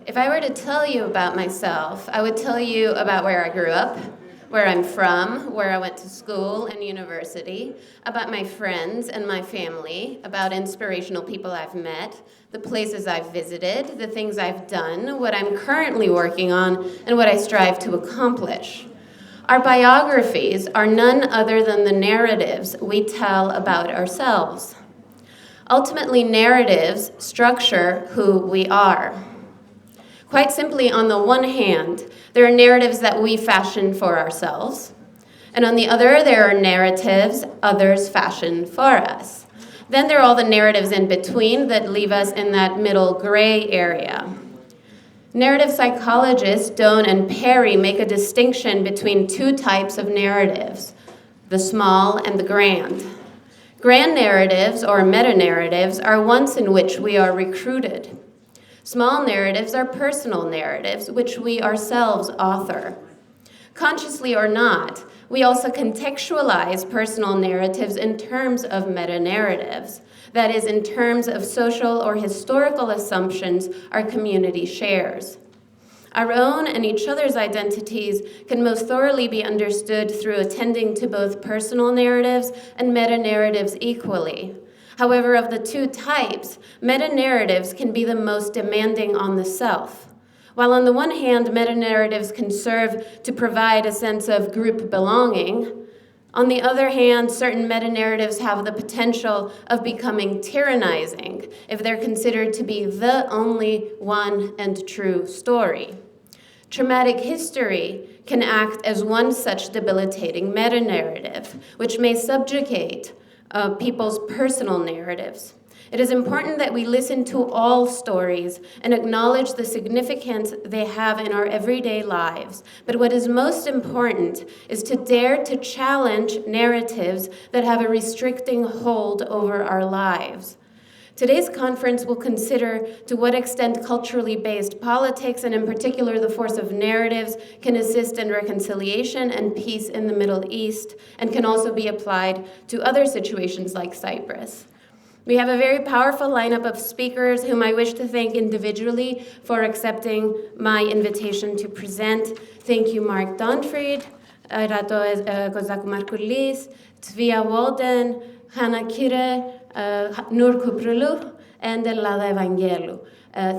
If I were to tell you about myself, I would tell you about where I grew up, where I'm from, where I went to school and university, about my friends and my family, about inspirational people I've met, the places I've visited, the things I've done, what I'm currently working on, and what I strive to accomplish. Our biographies are none other than the narratives we tell about ourselves. Ultimately, narratives structure who we are. Quite simply, on the one hand, there are narratives that we fashion for ourselves, and on the other, there are narratives others fashion for us. Then there are all the narratives in between that leave us in that middle gray area. Narrative psychologists Doan and Perry make a distinction between two types of narratives, the small and the grand. Grand narratives, or meta-narratives, are ones in which we are recruited. Small narratives are personal narratives, which we ourselves author. Consciously or not, we also contextualize personal narratives in terms of meta-narratives, that is, in terms of social or historical assumptions our community shares. Our own and each other's identities can most thoroughly be understood through attending to both personal narratives and meta-narratives equally. However, of the two types, meta-narratives can be the most demanding on the self. While on the one hand, meta-narratives can serve to provide a sense of group belonging, on the other hand, certain meta-narratives have the potential of becoming tyrannizing if they're considered to be the only one and true story. Traumatic history can act as one such debilitating meta-narrative, which may subjugate people's personal narratives. It is important that we listen to all stories and acknowledge the significance they have in our everyday lives. But what is most important is to dare to challenge narratives that have a restricting hold over our lives. Today's conference will consider to what extent culturally based politics, and in particular the force of narratives, can assist in reconciliation and peace in the Middle East, and can also be applied to other situations like Cyprus. We have a very powerful lineup of speakers whom I wish to thank individually for accepting my invitation to present. Thank you, Mark Donfried, Rato Kozakou-Markoulis, Tvia Walden, Hanna Kire, Nur Kuprulu, and Elada Evangelou.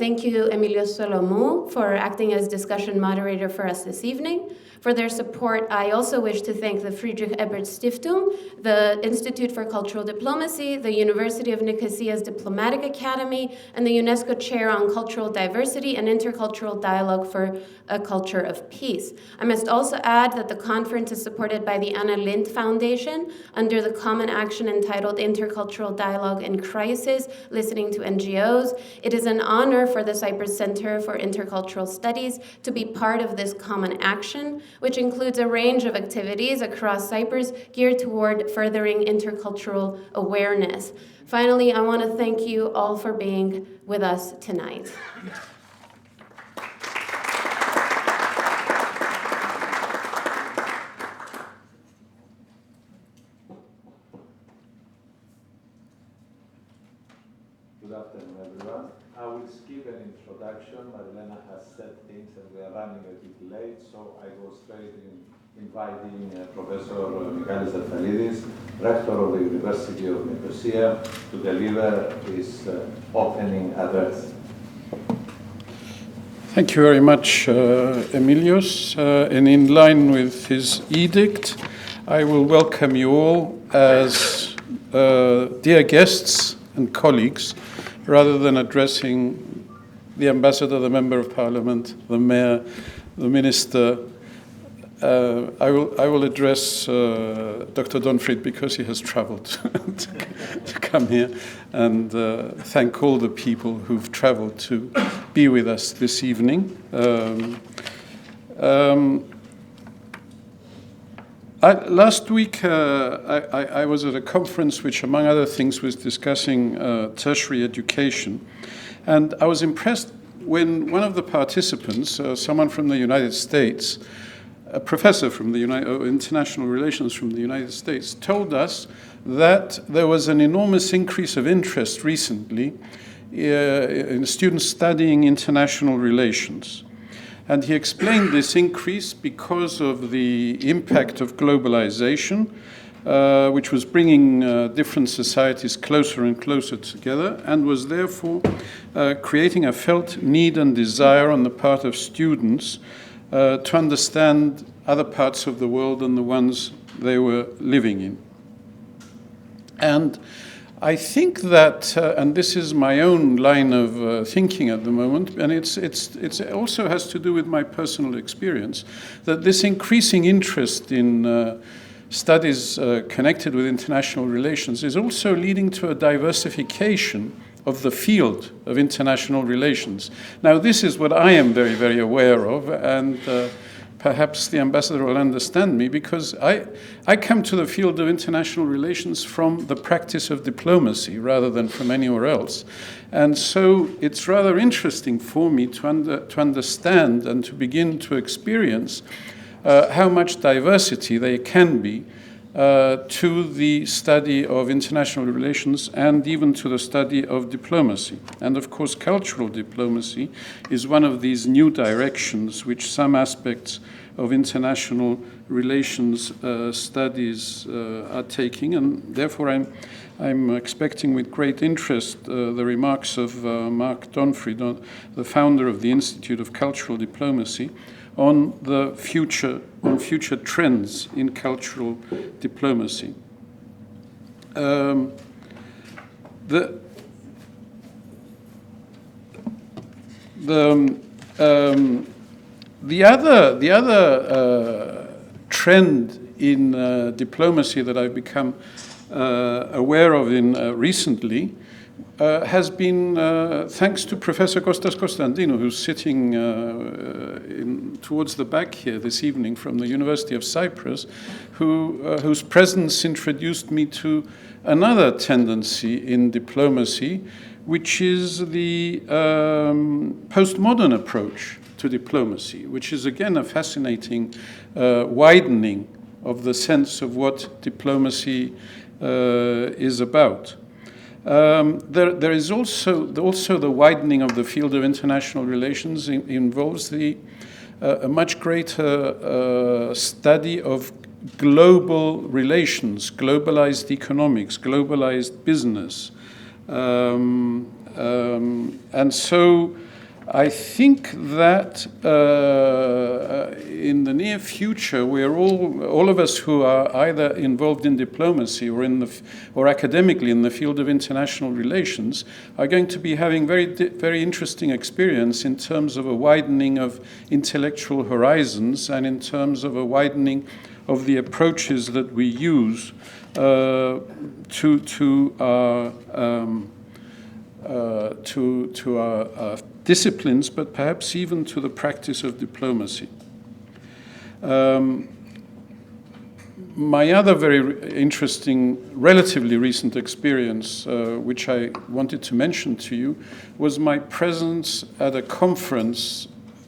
Thank you, Emilio Solomou, for acting as discussion moderator for us this evening. For their support, I also wish to thank the Friedrich Ebert Stiftung, the Institute for Cultural Diplomacy, the University of Nicosia's Diplomatic Academy, and the UNESCO Chair on Cultural Diversity and Intercultural Dialogue for a Culture of Peace. I must also add that the conference is supported by the Anna Lindh Foundation under the common action entitled Intercultural Dialogue in Crisis, Listening to NGOs. It is an honor for the Cyprus Center for Intercultural Studies to be part of this common action, which includes a range of activities across Cyprus geared toward furthering intercultural awareness. Finally, I want to thank you all for being with us tonight. Good afternoon, everyone. I will skip an introduction. Marilena has said things and we are running a bit late, so I go straight in inviting Professor Michalis Attalides, Rector of the University of Nicosia, to deliver his opening address. Thank you very much, Emilios. And in line with his edict, I will welcome you all as dear guests and colleagues, rather than addressing the ambassador, the member of parliament, the mayor, the minister. I will address Dr. Donfried because he has traveled to come here, and thank all the people who've traveled to be with us this evening. Last week, I was at a conference which, among other things, was discussing tertiary education. And I was impressed when one of the participants, someone from the United States, a professor from the international relations from the United States, told us that there was an enormous increase of interest recently in students studying international relations. And he explained this increase because of the impact of globalization, which was bringing different societies closer and closer together, and was therefore creating a felt need and desire on the part of students to understand other parts of the world than the ones they were living in. And I think that, and this is my own line of thinking at the moment, and it also has to do with my personal experience, that this increasing interest in studies connected with international relations is also leading to a diversification of the field of international relations. Now, this is what I am very, very aware of, and perhaps the ambassador will understand me, because I come to the field of international relations from the practice of diplomacy rather than from anywhere else. And so it's rather interesting for me to understand and to begin to experience how much diversity there can be to the study of international relations and even to the study of diplomacy. And of course, cultural diplomacy is one of these new directions which some aspects of international relations studies are taking, and therefore I'm expecting with great interest the remarks of Mark Donfried, the founder of the Institute of Cultural Diplomacy, on the future trends in cultural diplomacy. The other trend in diplomacy that I've become aware of recently has been thanks to Professor Kostas Konstantinou, who's sitting towards the back here this evening from the University of Cyprus, whose presence introduced me to another tendency in diplomacy, which is the postmodern approach to diplomacy, which is again a fascinating widening of the sense of what diplomacy is about. There is also the widening of the field of international relations involves a much greater study of global relations, globalized economics, globalized business. And so I think that in the near future, we're all of us who are either involved in diplomacy or academically in the field of international relations are going to be having very interesting experience in terms of a widening of intellectual horizons and in terms of a widening of the approaches that we use to our disciplines, but perhaps even to the practice of diplomacy. My other very interesting, relatively recent experience, which I wanted to mention to you, was my presence at a conference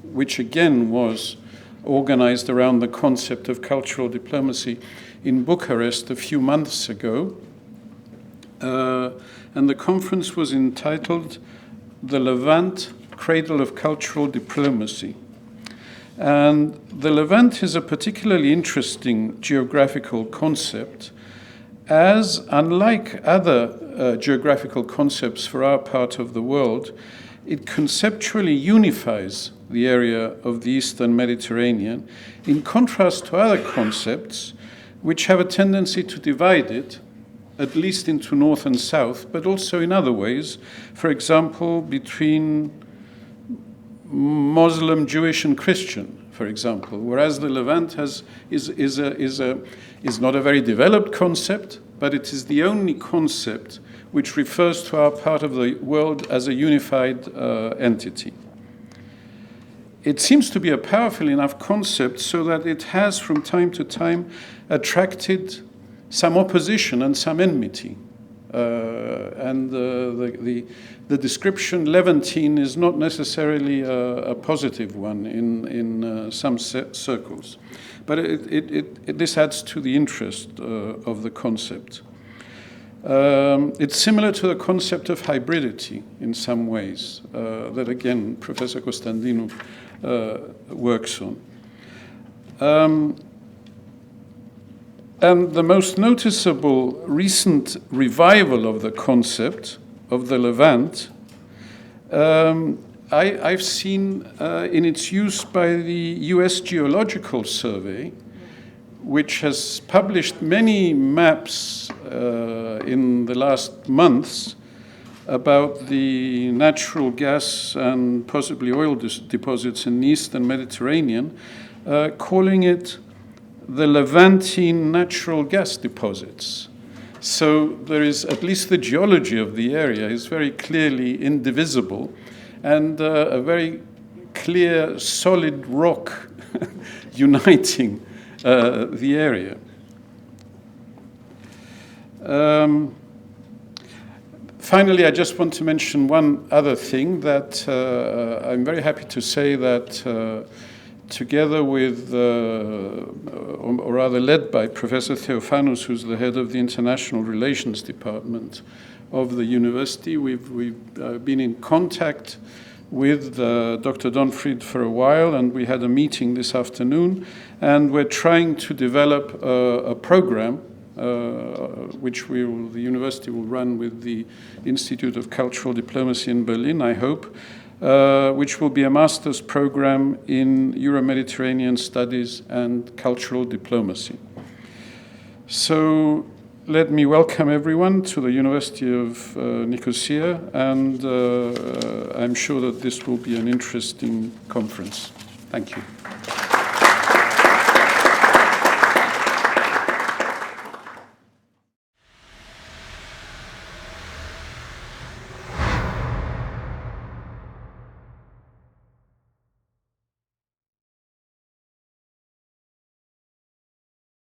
which again was organized around the concept of cultural diplomacy in Bucharest a few months ago. And the conference was entitled The Levant, Cradle of Cultural Diplomacy. And the Levant is a particularly interesting geographical concept, as unlike other geographical concepts for our part of the world, it conceptually unifies the area of the Eastern Mediterranean, in contrast to other concepts which have a tendency to divide it, at least into north and south, but also in other ways, for example, between Muslim, Jewish, and Christian, for example, whereas the Levant is not a very developed concept, but it is the only concept which refers to our part of the world as a unified entity. It seems to be a powerful enough concept so that it has, from time to time, attracted some opposition and some enmity. And the description Levantine is not necessarily a positive one in some circles. But this adds to the interest of the concept. It's similar to the concept of hybridity in some ways, that again Professor Constantinou works on. And the most noticeable recent revival of the concept of the Levant I've seen in its use by the US Geological Survey, which has published many maps in the last months about the natural gas and possibly oil deposits in the Eastern Mediterranean, calling it the Levantine natural gas deposits. So there is, at least the geology of the area is very clearly indivisible, and a very clear, solid rock uniting the area. Finally, I just want to mention one other thing, that I'm very happy to say that together with, or rather led by Professor Theophanous, who's the head of the International Relations Department of the university, we've been in contact with Dr. Donfried for a while, and we had a meeting this afternoon, and we're trying to develop a program which the university will run with the Institute of Cultural Diplomacy in Berlin, I hope, which will be a master's program in Euro-Mediterranean studies and cultural diplomacy. So let me welcome everyone to the University of Nicosia, and I'm sure that this will be an interesting conference. Thank you.